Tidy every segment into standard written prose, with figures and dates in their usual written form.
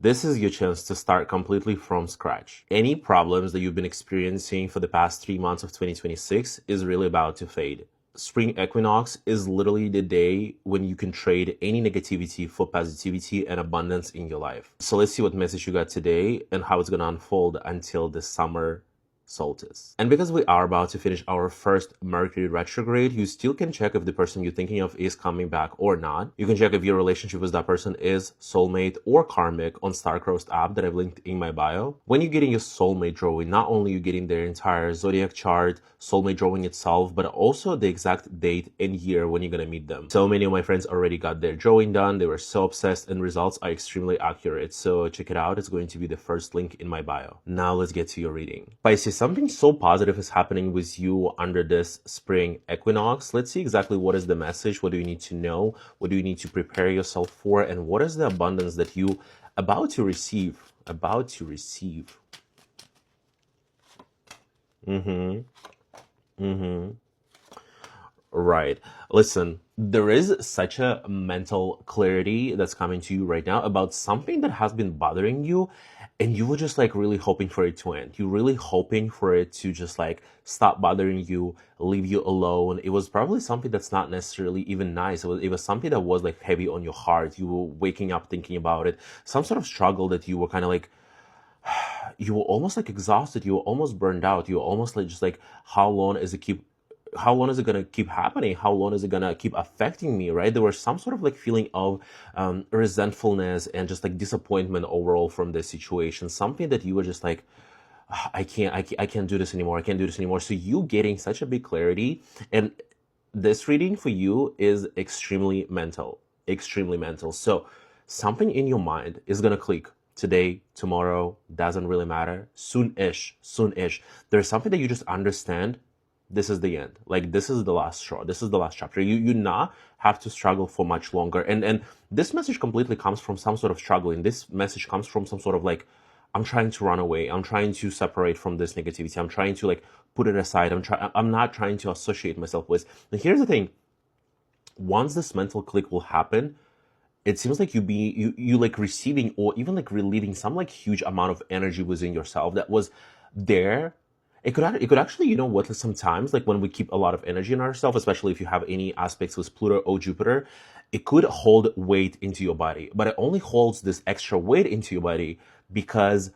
This is your chance to start completely from scratch. Any problems that you've been experiencing for the past 3 months of 2026 is really about to fade. Spring equinox is literally the day when you can trade any negativity for positivity and abundance in your life. So let's see what message you got today and how it's going to unfold until the summer solstice. And because we are about to finish our first Mercury retrograde, you still can check if the person you're thinking of is coming back or not. You can check if your relationship with that person is soulmate or karmic on Starcrossed app that I've linked in my bio. When you're getting your soulmate drawing, not only you're getting their entire zodiac chart, soulmate drawing itself, but also the exact date and year when you're gonna meet them. So many of my friends already got their drawing done. They were so obsessed and results are extremely accurate. So check it out. It's going to be the first link in my bio. Now let's get to your reading. Pisces, something so positive is happening with you under this spring equinox. Let's see exactly what is the message. What do you need to know? What do you need to prepare yourself for? And what is the abundance that you about to receive? Right. Listen, there is such a mental clarity that's coming to you right now about something that has been bothering you, and you were just like really hoping for it to end. You're really hoping for it to just like stop bothering you, leave you alone. It was probably something that's not necessarily even nice. It was something that was like heavy on your heart. You were waking up thinking about it. Some sort of struggle that you were kind of like, you were almost like exhausted. You were almost burned out. You were almost like just like, how long is it going to keep happening? How long is it going to keep affecting me, right? There was some sort of like feeling of resentfulness and just like disappointment overall from this situation. Something that you were just like, "Ah, I can't do this anymore. I can't do this anymore." So you getting such a big clarity, and this reading for you is extremely mental, extremely mental. So something in your mind is going to click today, tomorrow, doesn't really matter. Soon-ish. There's something that you just understand. This is the end. Like this is the last straw. This is the last chapter. You not have to struggle for much longer. And this message completely comes from some sort of struggling. This message comes from some sort of like, I'm trying to run away. I'm trying to separate from this negativity. I'm trying to like put it aside. I'm not trying to associate myself with. And here's the thing. Once this mental click will happen, it seems like you like receiving or even like relieving some like huge amount of energy within yourself that was there. It could actually, you know what, sometimes like when we keep a lot of energy in ourselves, especially if you have any aspects with Pluto or Jupiter, it could hold weight into your body, but it only holds this extra weight into your body because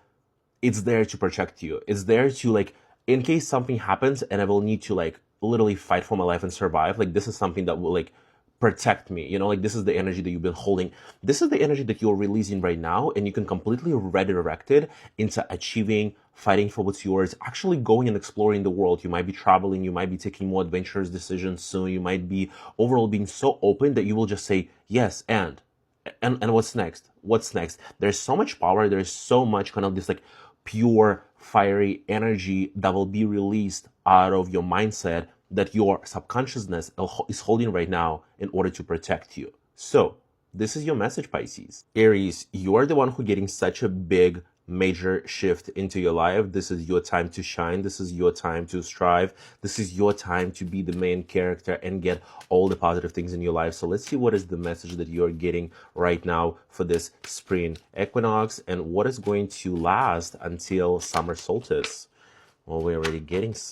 it's there to protect you. It's there to like, in case something happens and I will need to like literally fight for my life and survive, like this is something that will like protect me, you know, like this is the energy that you've been holding. This is the energy that you're releasing right now, and you can completely redirect it into achieving, fighting for what's yours, actually going and exploring the world. You might be traveling, you might be taking more adventurous decisions soon, you might be overall being so open that you will just say yes and what's next? What's next? There's so much power, there's so much kind of this like pure fiery energy that will be released out of your mindset that your subconsciousness is holding right now in order to protect you. So this is your message, Pisces. Aries, you're the one who getting such a big major shift into your life. This is your time to shine. This is your time to strive. This is your time to be the main character and get all the positive things in your life. So let's see what is the message that you're getting right now for this spring equinox and what is going to last until summer solstice. Well, we're already getting it.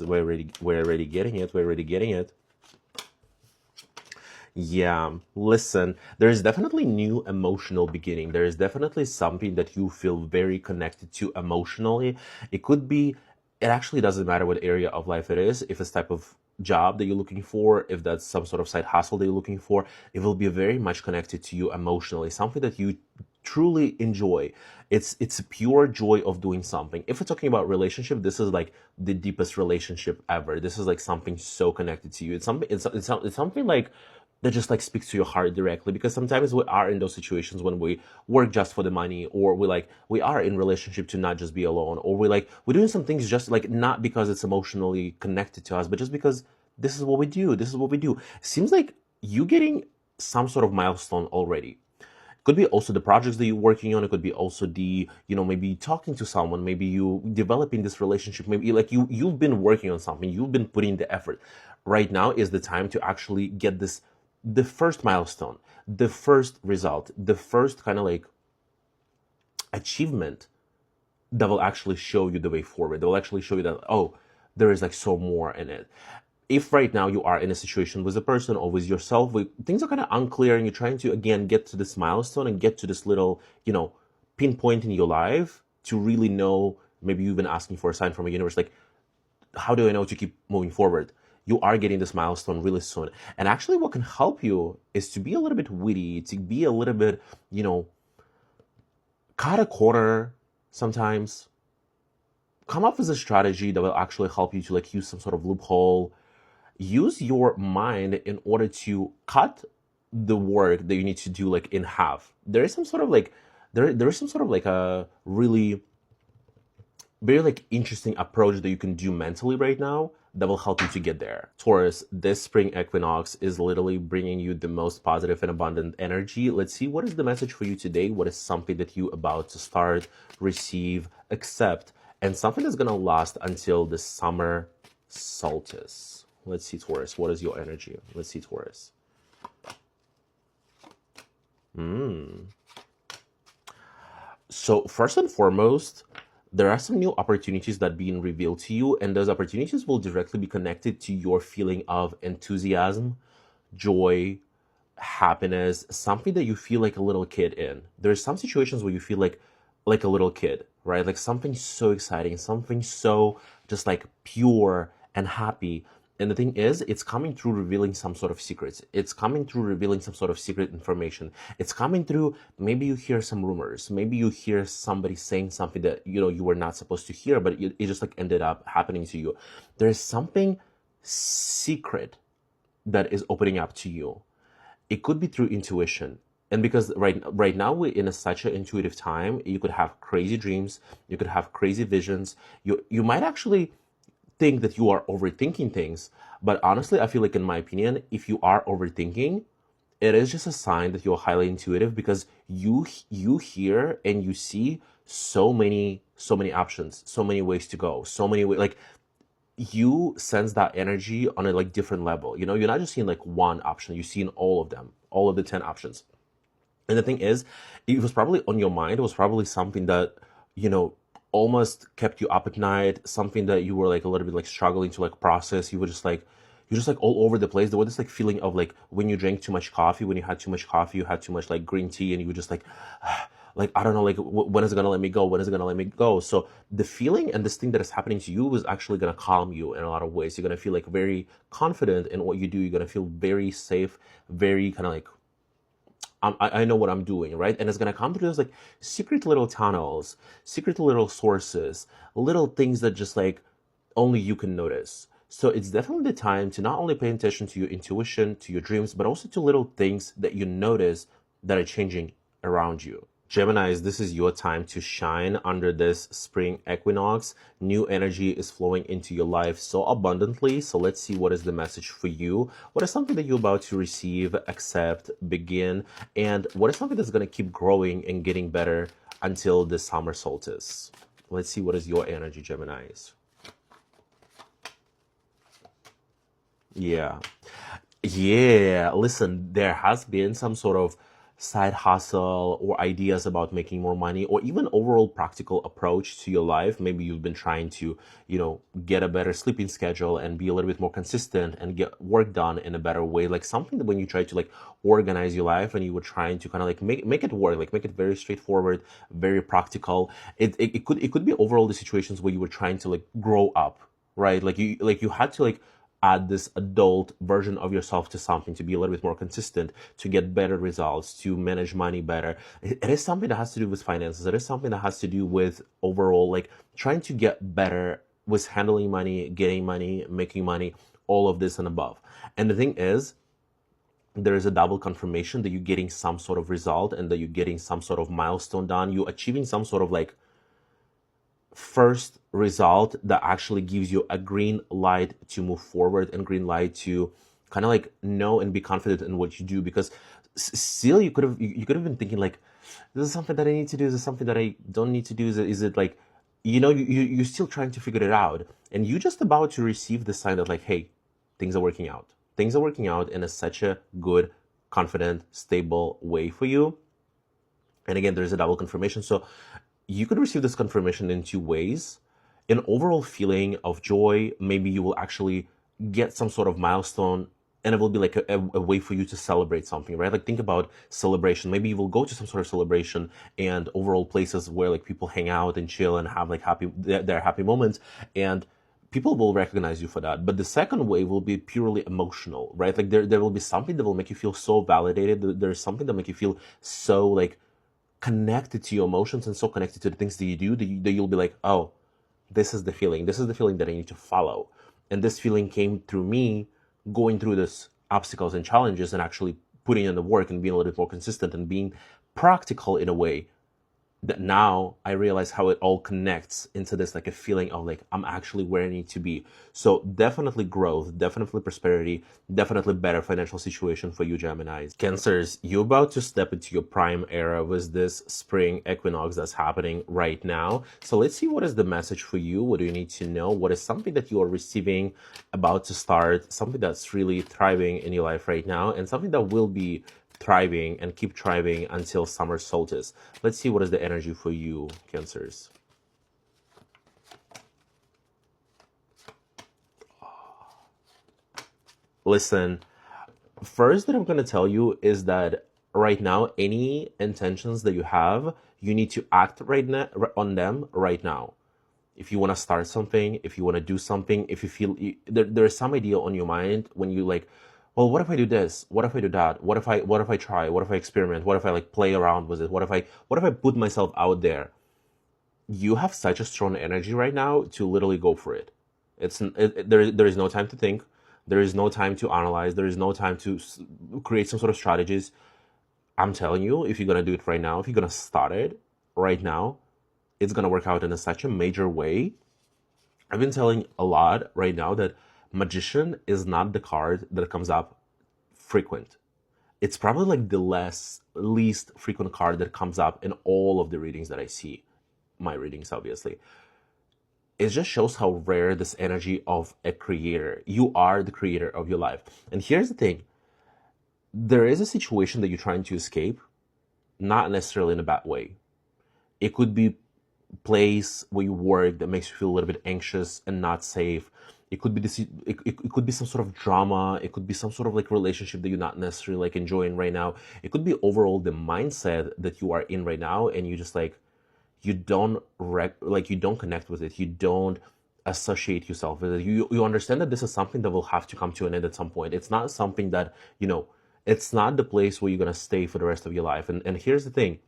Yeah, listen, there is definitely new emotional beginning. There is definitely something that you feel very connected to emotionally. It could be, it actually doesn't matter what area of life it is. If it's type of job that you're looking for, if that's some sort of side hustle that you're looking for, it will be very much connected to you emotionally, something that you truly enjoy. It's a pure joy of doing something. If we're talking about relationship, this is like the deepest relationship ever. This is like something so connected to you. It's something like that just like speaks to your heart directly, because sometimes we are in those situations when we work just for the money, or we are in relationship to not just be alone, or we're doing some things just like not because it's emotionally connected to us, but just because this is what we do. Seems like you getting some sort of milestone already. Could be also the projects that you're working on. It could be also the, maybe talking to someone, maybe you developing this relationship, maybe like you've been working on something, you've been putting the effort. Right now is the time to actually get the first milestone, the first result, the first kind of like achievement that will actually show you the way forward. They will actually show you that, oh, there is like so more in it. If right now you are in a situation with a person or with yourself, things are kind of unclear and you're trying to, again, get to this milestone and get to this little, pinpoint in your life to really know, maybe you've been asking for a sign from a universe, like, how do I know to keep moving forward? You are getting this milestone really soon. And actually what can help you is to be a little bit witty, to be a little bit, cut a corner sometimes. Come up with a strategy that will actually help you to like use some sort of loophole. Use your mind in order to cut the work that you need to do like in half. There is some sort of like there is some sort of like a really very like interesting approach that you can do mentally right now that will help you to get there. Taurus, this spring equinox is literally bringing you the most positive and abundant energy. Let's see, what is the message for you today? What is something that you about to start, receive, accept, and something that's going to last until the summer solstice? Let's see, Taurus, what is your energy? Let's see, Taurus. So first and foremost, there are some new opportunities that are being revealed to you, and those opportunities will directly be connected to your feeling of enthusiasm, joy, happiness, something that you feel like a little kid in. There's some situations where you feel like a little kid, right? Like something so exciting, something so just like pure and happy. And the thing is, it's coming through revealing some sort of secrets. It's coming through revealing some sort of secret information. It's coming through, maybe you hear some rumors. Maybe you hear somebody saying something that, you were not supposed to hear, but it just like ended up happening to you. There's something secret that is opening up to you. It could be through intuition. And because right now we're in such an intuitive time, you could have crazy dreams, you could have crazy visions. You might actually think that you are overthinking things, but honestly, I feel like, in my opinion, if you are overthinking, it is just a sign that you're highly intuitive, because you hear and you see so many options, so many ways to go, so many ways, like you sense that energy on a like different level. You're not just seeing like one option, you're seeing all of them, all of the 10 options. And the thing is, it was probably on your mind. It was probably something that, almost kept you up at night, something that you were like a little bit like struggling to like process. You're just like all over the place. There was this like feeling of like when you drank too much coffee, when you had too much coffee, you had too much like green tea, and you were just like, I don't know, like when is it gonna let me go? When is it gonna let me go? So the feeling and this thing that is happening to you is actually gonna calm you in a lot of ways. You're gonna feel like very confident in what you do. You're gonna feel very safe, very kind of like, I know what I'm doing, right? And it's going to come through those like secret little tunnels, secret little sources, little things that just like only you can notice. So it's definitely the time to not only pay attention to your intuition, to your dreams, but also to little things that you notice that are changing around you. Geminis, this is your time to shine under this spring equinox. New energy is flowing into your life so abundantly. So let's see, what is the message for you? What is something that you're about to receive, accept, begin? And what is something that's going to keep growing and getting better until the summer solstice? Let's see, what is your energy, Geminis? Yeah. Listen, there has been some sort of side hustle or ideas about making more money, or even overall practical approach to your life. Maybe you've been trying to, get a better sleeping schedule and be a little bit more consistent and get work done in a better way. Like something that when you try to like organize your life and you were trying to kind of like make it work, like make it very straightforward, very practical. It could be overall the situations where you were trying to like grow up, right? Like you had to like add this adult version of yourself to something to be a little bit more consistent, to get better results, to manage money better. It is something that has to do with finances. It is something that has to do with overall like trying to get better with handling money, getting money, making money, all of this and above. And the thing is, there is a double confirmation that you're getting some sort of result and that you're getting some sort of milestone done. You're achieving some sort of like first result that actually gives you a green light to move forward and green light to kind of like know and be confident in what you do. Because still you could have been thinking like, this is something that I need to do, this is something that I don't need to do, is it like, you're still trying to figure it out, and you're just about to receive the sign that like, hey, things are working out in such a good, confident, stable way for you. And again, there's a double confirmation. So you could receive this confirmation in two ways. An overall feeling of joy. Maybe you will actually get some sort of milestone, and it will be like a way for you to celebrate something, right? Like think about celebration. Maybe you will go to some sort of celebration and overall places where like people hang out and chill and have like their happy moments, and people will recognize you for that. But the second way will be purely emotional, right? Like there will be something that will make you feel so validated. There's something that make you feel so like connected to your emotions and so connected to the things that you do that you'll be like, oh, this is the feeling. This is the feeling that I need to follow. And this feeling came through me going through this obstacles and challenges and actually putting in the work and being a little bit more consistent and being practical in a way that now I realize how it all connects into this like a feeling of like I'm actually where I need to be. So definitely growth, definitely prosperity, definitely better financial situation for you Geminis. Cancers, you're about to step into your prime era with this spring equinox that's happening right now. So let's see what is the message for you. What do you need to know? What is something that you are receiving, about to start, something that's really thriving in your life right now, and something that will be thriving and keep thriving until summer solstice. Let's see what is the energy for you, Cancers. Listen, first that I'm going to tell you is that right now, any intentions that you have, you need to act right now on them right now. If you want to start something, if you want to do something, if you feel there's some idea on your mind when you like, well, what if I do this? What if I do that? What if I try? What if I experiment? What if I like play around with it? What if I put myself out there? You have such a strong energy right now to literally go for it. There is no time to think. There is no time to analyze. There is no time to create some sort of strategies. I'm telling you, if you're gonna do it right now, if you're gonna start it right now, it's gonna work out in such a major way. I've been telling a lot right now that Magician is not the card that comes up frequent. It's probably like the least frequent card that comes up in all of the readings that I see. My readings, obviously. It just shows how rare this energy of a creator. You are the creator of your life. And here's the thing. There is a situation that you're trying to escape, not necessarily in a bad way. It could be a place where you work that makes you feel a little bit anxious and not safe. It could be this. It could be some sort of drama. It could be some sort of like relationship that you're not necessarily like enjoying right now. It could be overall the mindset that you are in right now, and you just like you don't you don't connect with it. You don't associate yourself with it. You understand that this is something that will have to come to an end at some point. It's not something that It's not the place where you're gonna stay for the rest of your life. And here's the thing.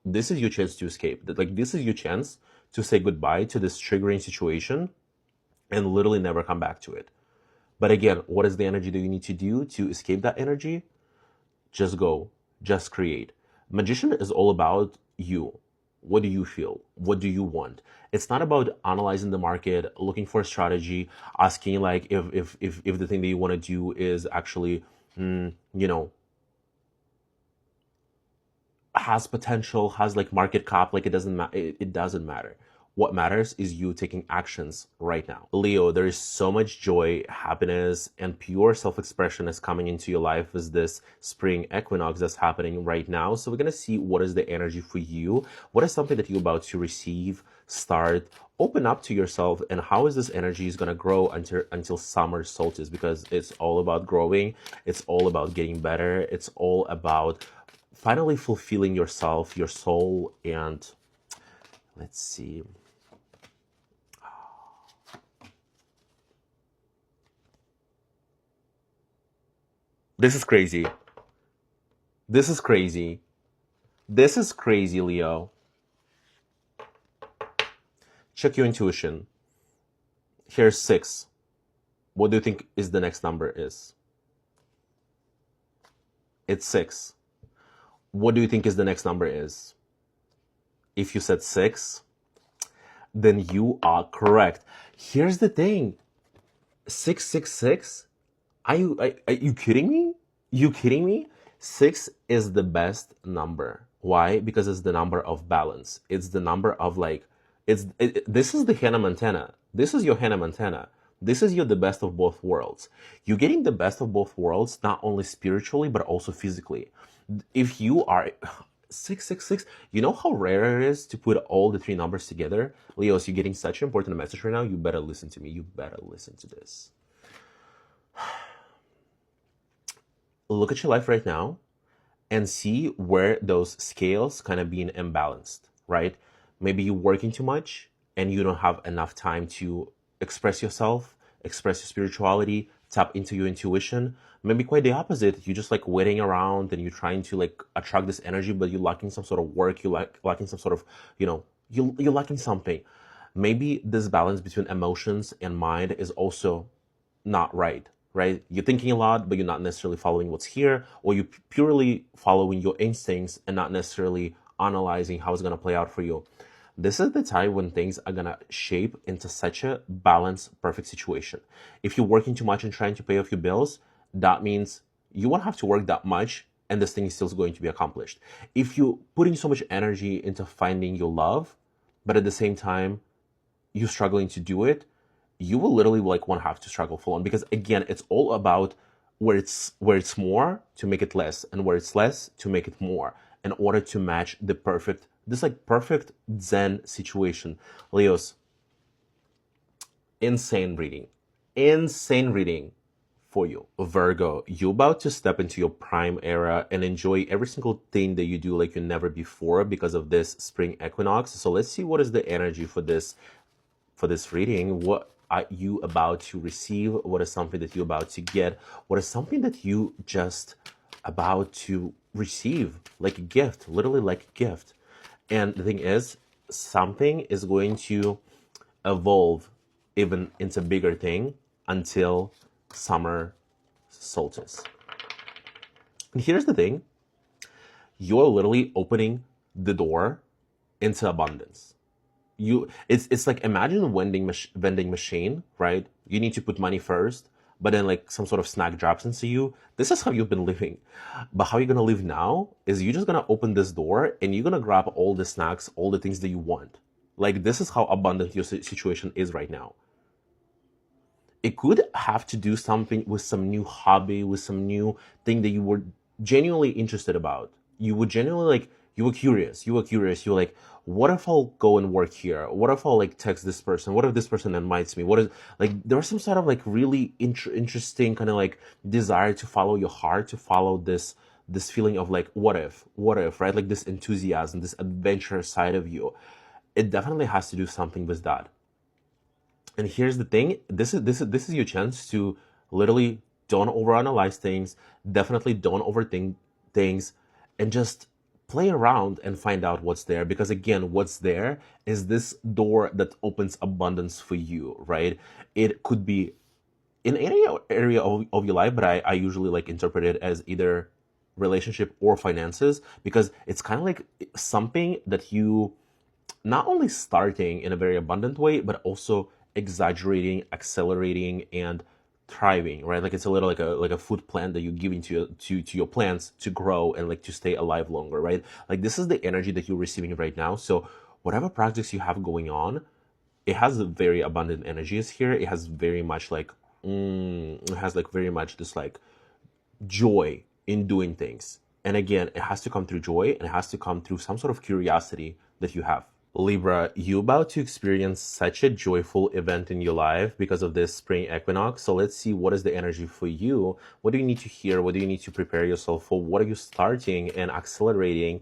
This is your chance to escape. Like this is your chance to say goodbye to this triggering situation and literally never come back to it. But again, what is the energy that you need to do to escape that energy? Just go, just create. Magician is all about you. What do you feel? What do you want? It's not about analyzing the market, looking for a strategy, asking like if the thing that you want to do is actually, has potential, has like market cap. Like it doesn't matter. What matters is you taking actions right now. Leo, there is so much joy, happiness, and pure self-expression is coming into your life with this spring equinox that's happening right now. So we're going to see what is the energy for you. What is something that you're about to receive, start, open up to yourself, and how is this energy is going to grow until summer solstice, because it's all about growing. It's all about getting better. It's all about finally fulfilling yourself, your soul, and let's see. This is crazy. This is crazy. This is crazy, Leo. Check your intuition. Here's 6. What do you think is the next number is? It's 6. What do you think is the next number is? If you said 6, then you are correct. Here's the thing. 666? Are you kidding me? You kidding me? 6 is the best number. Why? Because it's the number of balance. It's the number of like, this is the Hannah Montana. This is your Hannah Montana. This is the best of both worlds. You're getting the best of both worlds, not only spiritually, but also physically. If you are, 666. You know how rare it is to put all the three numbers together? Leos, you're getting such an important message right now. You better listen to me. You better listen to this. Look at your life right now and see where those scales kind of being imbalanced, right? Maybe you're working too much and you don't have enough time to express yourself, express your spirituality, tap into your intuition. Maybe quite the opposite. You're just like waiting around and you're trying to like attract this energy, but you're lacking some sort of work. You're lacking some sort of, you're lacking something. Maybe this balance between emotions and mind is also not right, right? You're thinking a lot, but you're not necessarily following what's here, or you're purely following your instincts and not necessarily analyzing how it's going to play out for you. This is the time when things are going to shape into such a balanced, perfect situation. If you're working too much and trying to pay off your bills, that means you won't have to work that much and this thing is still going to be accomplished. If you're putting so much energy into finding your love, but at the same time, you're struggling to do it, you will literally like won't have to struggle full on, because again, it's all about where it's more to make it less, and where it's less to make it more, in order to match the perfect Zen situation. Leos, insane reading for you. Virgo, you're about to step into your prime era and enjoy every single thing that you do like you never before because of this spring equinox. So let's see what is the energy for this reading. What are you about to receive? What is something that you're about to get? What is something that you just about to receive, like a gift, literally like a gift? And the thing is, something is going to evolve even into a bigger thing until summer solstice. And here's the thing, you're literally opening the door into abundance. It's like, imagine a vending machine, right? You need to put money first, but then like some sort of snack drops into you. This is how you've been living. But how you're gonna live now is you're just gonna open this door and you're gonna grab all the snacks, all the things that you want. Like, this is how abundant your situation is right now. It could have to do something with some new hobby, with some new thing that you were genuinely interested about. You were genuinely like, you were curious. You were like, what if I'll go and work here? What if I'll like text this person? What if this person invites me? What is, like, there was some sort of like really interesting kind of like desire to follow your heart, to follow this feeling of like, what if, right? Like this enthusiasm, this adventurous side of you. It definitely has to do something with that. And here's the thing, this is your chance to literally don't overanalyze things, definitely don't overthink things, and just play around and find out what's there. Because again, what's there is this door that opens abundance for you, right? It could be in any area of your life, but I usually like interpret it as either relationship or finances, because it's kind of like something that you not only starting in a very abundant way, but also exaggerating, accelerating, and thriving, right? Like, it's a little like a food plant that you're giving to your plants to grow and like to stay alive longer, right? Like, this is the energy that you're receiving right now. So whatever projects you have going on, it has a very abundant energies here. It has very much like it has like very much this like joy in doing things. And again, it has to come through joy, and it has to come through some sort of curiosity that you have. Libra, you're about to experience such a joyful event in your life because of this spring equinox. So let's see, what is the energy for you? What do you need to hear? What do you need to prepare yourself for? What are you starting and accelerating?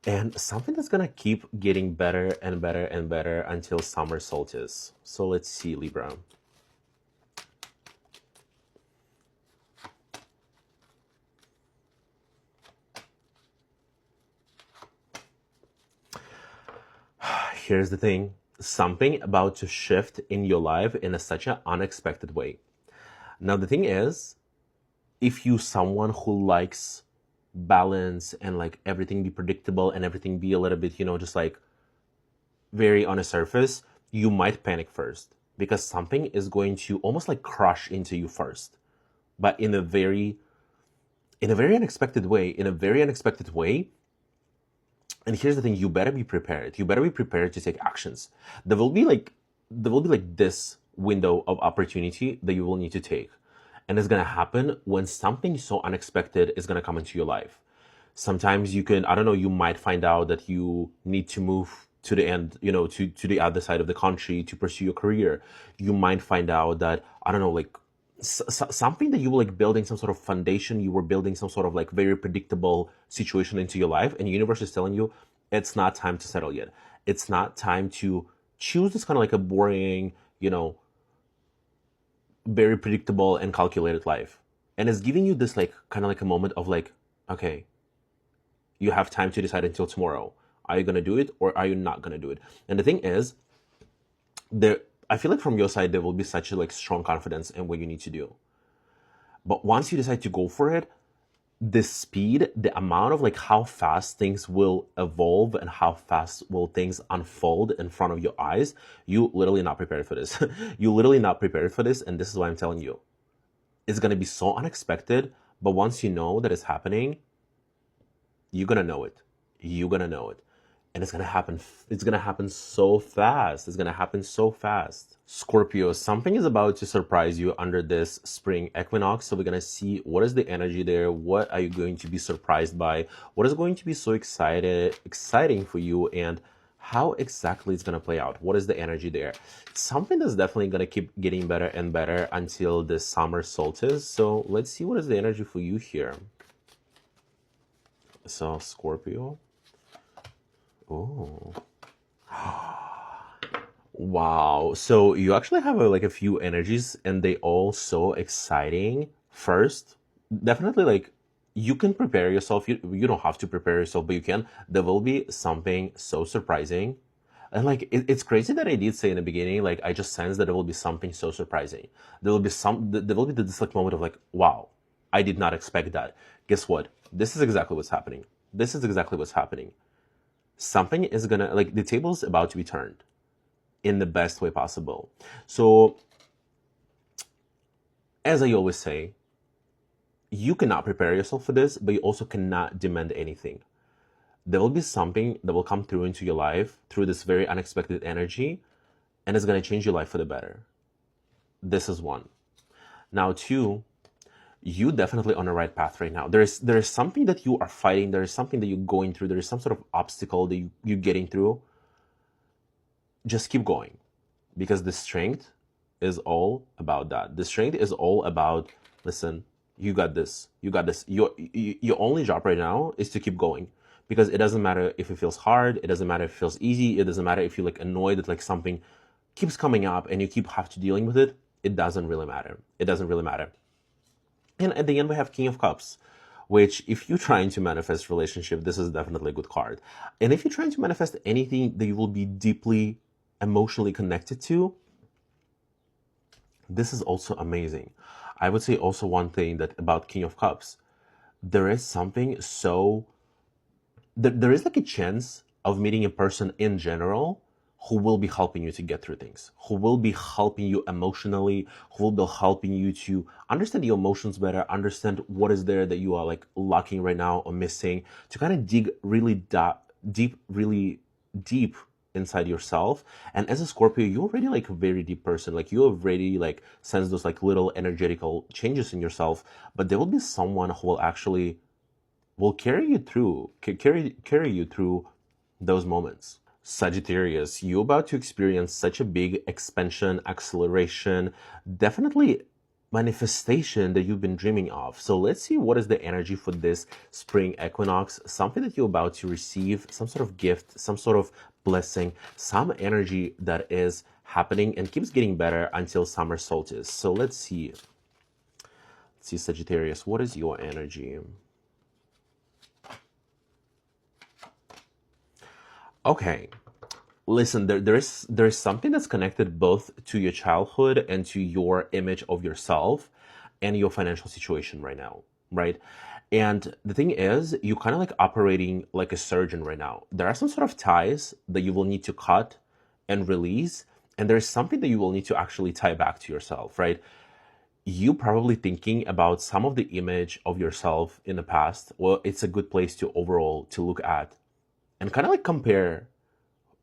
And something that's going to keep getting better and better and better until summer solstice. So let's see, Libra. Here's the thing, something about to shift in your life in such an unexpected way. Now, the thing is, if you someone who likes balance and like everything be predictable and everything be a little bit, just like very on a surface, you might panic first because something is going to almost like crush into you first, but in a very unexpected way, And here's the thing, you better be prepared. You better be prepared to take actions. There will be like this window of opportunity that you will need to take. And it's going to happen when something so unexpected is going to come into your life. Sometimes you can, I don't know, you might find out that you need to move to the end, to the other side of the country to pursue your career. You might find out that, I don't know, like something that you were like building some sort of foundation, you were building some sort of like very predictable situation into your life, and the universe is telling you it's not time to settle yet. It's not time to choose this kind of like a boring, very predictable and calculated life. And it's giving you this like kind of like a moment of like, okay, you have time to decide until tomorrow. Are you going to do it or are you not going to do it? And the thing is, I feel like from your side, there will be such a like strong confidence in what you need to do. But once you decide to go for it, the speed, the amount of like how fast things will evolve and how fast will things unfold in front of your eyes, you literally not prepared for this. You literally not prepared for this. And this is why I'm telling you, it's going to be so unexpected. But once you know that it's happening, you're going to know it. You're going to know it. And it's going to happen. It's going to happen so fast. It's going to happen so fast. Scorpio, something is about to surprise you under this spring equinox. So we're going to see what is the energy there. What are you going to be surprised by? What is going to be so exciting for you? And how exactly it's going to play out? What is the energy there? Something that's definitely going to keep getting better and better until the summer solstice. So let's see what is the energy for you here. So Scorpio. Oh. Wow. So you actually have like a few energies and they all so exciting. First, definitely like you can prepare yourself. You don't have to prepare yourself, but you can. There will be something so surprising. And like it's crazy that I did say in the beginning, like I just sense that there will be something so surprising. There will be this like moment of like, wow, I did not expect that. Guess what? This is exactly what's happening. This is exactly what's happening. Something is gonna, like, the table is about to be turned in the best way possible. So, as I always say, you cannot prepare yourself for this, but you also cannot demand anything. There will be something that will come through into your life through this very unexpected energy, and it's going to change your life for the better. This is one. Now, two, you definitely on the right path right now. There is something that you are fighting. There is something that you're going through. There is some sort of obstacle that you're getting through. Just keep going, because the strength is all about that. The strength is all about, listen, you got this. You got this. Your only job right now is to keep going, because it doesn't matter if it feels hard. It doesn't matter if it feels easy. It doesn't matter if you're like annoyed that like something keeps coming up and you keep have to dealing with it. It doesn't really matter. It doesn't really matter. And at the end, we have King of Cups, which if you're trying to manifest relationship, this is definitely a good card. And if you're trying to manifest anything that you will be deeply emotionally connected to, this is also amazing. I would say also one thing that about King of Cups, there is something so, there is like a chance of meeting a person in general who will be helping you to get through things, who will be helping you emotionally, who will be helping you to understand your emotions better, understand what is there that you are like lacking right now or missing, to kind of dig really really deep inside yourself. And as a Scorpio, you're already like a very deep person. Like you already like sense those like little energetical changes in yourself, but there will be someone who will actually will carry you through, carry you through those moments. Sagittarius, you're about to experience such a big expansion, acceleration, definitely manifestation that you've been dreaming of. So let's see what is the energy for this spring equinox, something that you're about to receive, some sort of gift, some sort of blessing, some energy that is happening and keeps getting better until summer solstice. So let's see. Let's see, Sagittarius, what is your energy? Okay, listen, there is something that's connected both to your childhood and to your image of yourself and your financial situation right now, right? And the thing is, you're kind of like operating like a surgeon right now. There are some sort of ties that you will need to cut and release, and there's something that you will need to actually tie back to yourself, right? You probably thinking about some of the image of yourself in the past. Well, it's a good place to overall to look at and kind of like compare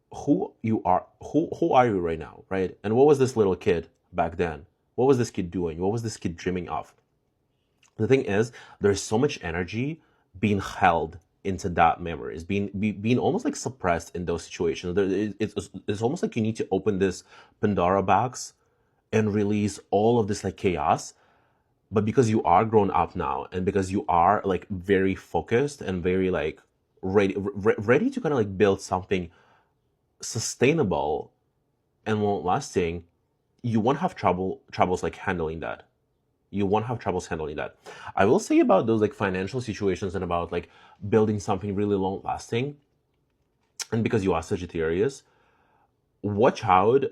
who you are, who are you right now, right? And what was this little kid back then? What was this kid doing? What was this kid dreaming of? The thing is, there's so much energy being held into that memories, being almost like suppressed in those situations. It's almost like you need to open this Pandora box and release all of this like chaos. But because you are grown up now, and because you are like very focused and very like ready to kind of like build something sustainable and long lasting, you won't have troubles like handling that. You won't have troubles handling that. I will say about those like financial situations and about like building something really long lasting, and because you are Sagittarius, watch out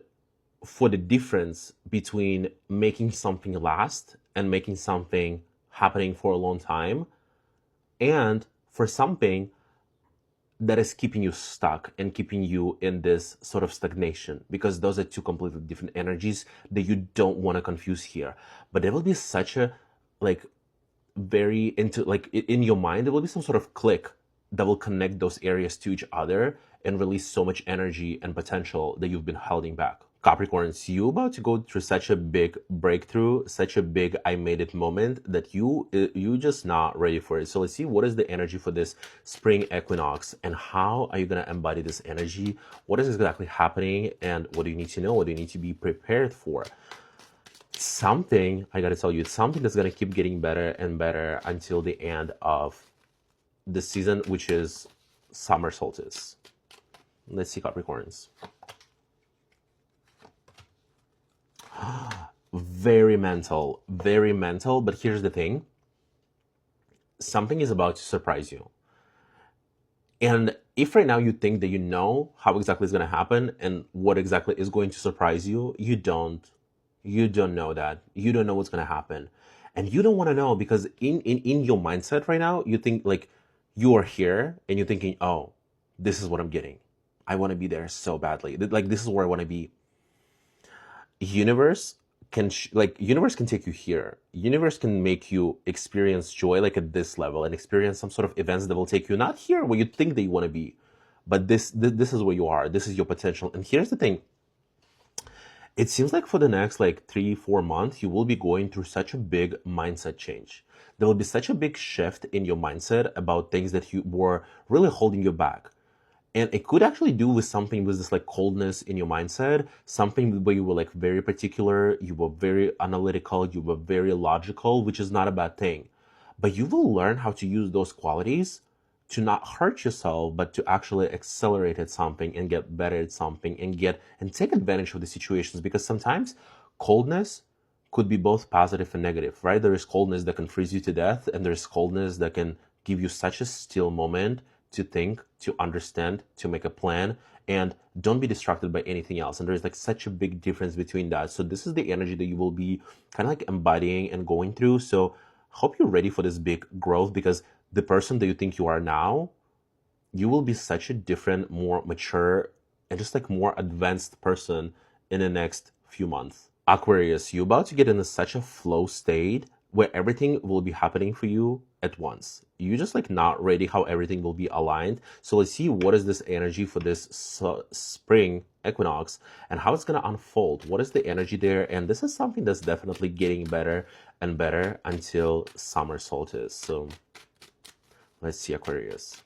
for the difference between making something last and making something happening for a long time, and for something that is keeping you stuck and keeping you in this sort of stagnation, because those are two completely different energies that you don't want to confuse here. But there will be such a like very into like in your mind, there will be some sort of click that will connect those areas to each other and release so much energy and potential that you've been holding back. Capricorns, you about to go through such a big breakthrough, such a big I made it moment that you just not ready for it. So let's see what is the energy for this spring equinox, and how are you going to embody this energy? What is exactly happening, and what do you need to know? What do you need to be prepared for? Something, I got to tell you, it's something that's going to keep getting better and better until the end of the season, which is summer solstice. Let's see, Capricorns. Very mental, very mental. But here's the thing, something is about to surprise you. And if right now you think that you know how exactly it's going to happen and what exactly is going to surprise you, you don't know that. You don't know what's going to happen, and you don't want to know, because in your mindset right now, you think like you are here and you're thinking, oh, this is what I'm getting. I want to be there so badly. Like, this is where I want to be. Universe can universe can take you here. Universe can make you experience joy like at this level, and experience some sort of events that will take you not here where you think that you want to be, but this is where you are. This is your potential. And here's the thing, it seems like for the next like 3-4 months, you will be going through such a big mindset change. There will be such a big shift in your mindset about things that you were really holding you back. And it could actually do with something with this like coldness in your mindset, something where you were like very particular, you were very analytical, you were very logical, which is not a bad thing. But you will learn how to use those qualities to not hurt yourself, but to actually accelerate at something and get better at something and take advantage of the situations. Because sometimes coldness could be both positive and negative, right? There is coldness that can freeze you to death, and there's coldness that can give you such a still moment to think, to understand, to make a plan, and don't be distracted by anything else. And there's like such a big difference between that. So this is the energy that you will be kind of like embodying and going through. So hope you're ready for this big growth, because the person that you think you are now, you will be such a different, more mature, and just like more advanced person in the next few months. Aquarius, you're about to get into such a flow state where everything will be happening for you at once. You just like not ready how everything will be aligned. So let's see what is this energy for this spring equinox and how it's going to unfold. What is the energy there? And this is something that's definitely getting better and better until summer solstice. So let's see, Aquarius.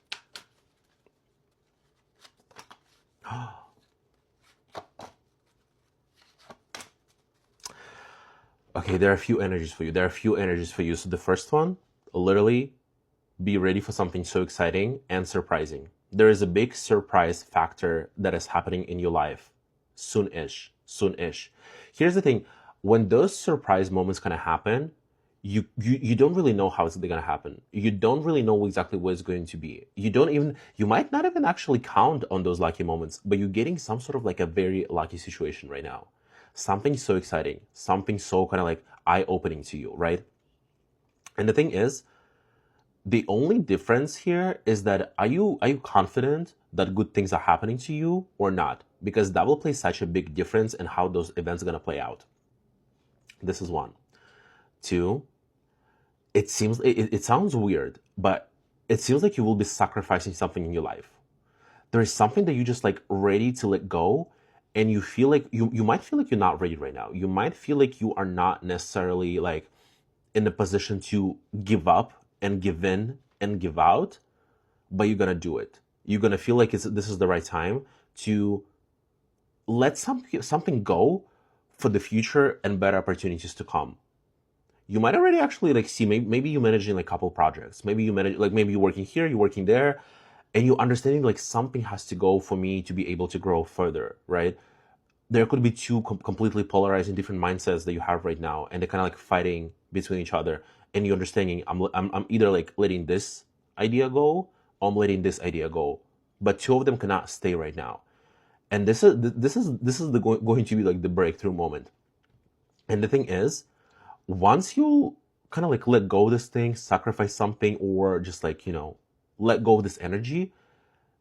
Okay, there are a few energies for you. So the first one, literally, be ready for something so exciting and surprising. There is a big surprise factor that is happening in your life soon-ish. Here's the thing, when those surprise moments kind of happen, you don't really know how it's going to happen. You don't really know exactly what it's going to be. You might not even actually count on those lucky moments, but you're getting some sort of like a very lucky situation right now. Something so exciting, something so kind of like eye-opening to you, right? And the thing is, the only difference here is that are you confident that good things are happening to you or not? Because that will play such a big difference in how those events are going to play out. This is one. Two, it sounds weird, but it seems like you will be sacrificing something in your life. There is something that you just like ready to let go, and you feel like you might feel like you're not ready right now. You might feel like you are not necessarily like in a position to give up and give in and give out, but you're gonna do it. You're gonna feel like this is the right time to let something go for the future and better opportunities to come. You might already actually like see, maybe you're managing like couple projects. Maybe you manage, like maybe you're working here, you're working there, and you're understanding like something has to go for me to be able to grow further, right? There could be two completely polarizing different mindsets that you have right now, and they're kind of like fighting between each other. And you're understanding, I'm either like letting this idea go, or I'm letting this idea go, but two of them cannot stay right now. And this is going to be like the breakthrough moment. And the thing is, once you kind of like let go of this thing, sacrifice something, or just like, let go of this energy,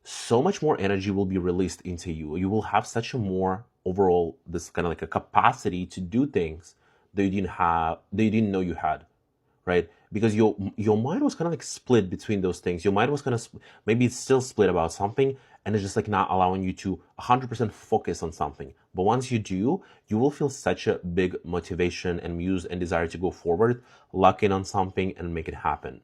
so much more energy will be released into you. You will have such a more overall, this kind of like a capacity to do things that you didn't know you had, right? Because your mind was kind of like split between those things. Your mind was kind of, maybe it's still split about something, and it's just like not allowing you to 100% focus on something. But once you do, you will feel such a big motivation and muse and desire to go forward, lock in on something and make it happen.